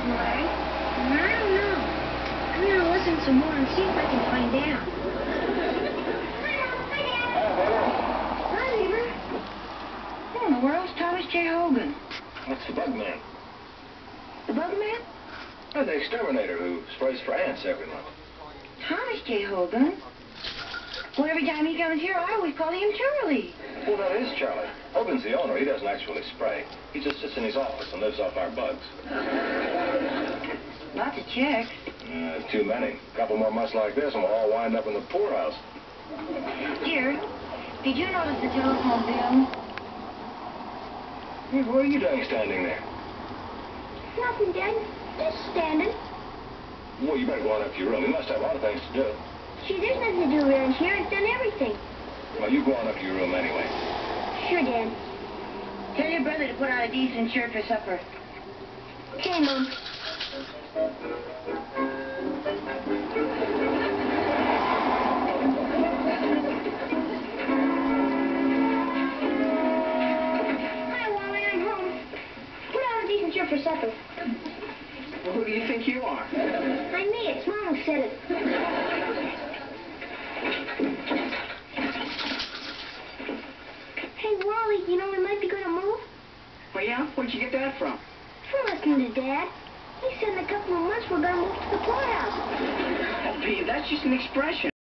Larry? I don't know. I'm going to listen some more and see if I can find out. Hi, neighbor. What in the world's Thomas J. Hogan? That's the bug man. The bug man? Oh, the exterminator who sprays for ants every month. Thomas J. Hogan? Well, every time he comes here, I always call him Charlie. Well, that is Charlie. Hogan's the owner. He doesn't actually spray. He just sits in his office and lives off our bugs. Lots of checks. There's too many. A couple more months like this and we'll all wind up in the poorhouse. Dear, did you notice the telephone bill? Hey, what are you doing standing there? Nothing, Dad. Just standing. Well, you better go on up to your room. You must have a lot of things to do. Gee, there's nothing to do around here. It's done everything. Well, you go on up to your room anyway. Sure, Dad. Tell your brother to put on a decent shirt for supper. Okay, Mom. Hi, Wally. I'm home. Put on a decent shirt for supper. Well, who do you think you are? I'm me. It's Mom who said it. Hey, Wally, you know we might be going to move? Oh, yeah? Where'd you get that from? From listening to Dad. He said in a couple of months we're going to move to the poorhouse. Oh, Pete, that's just an expression.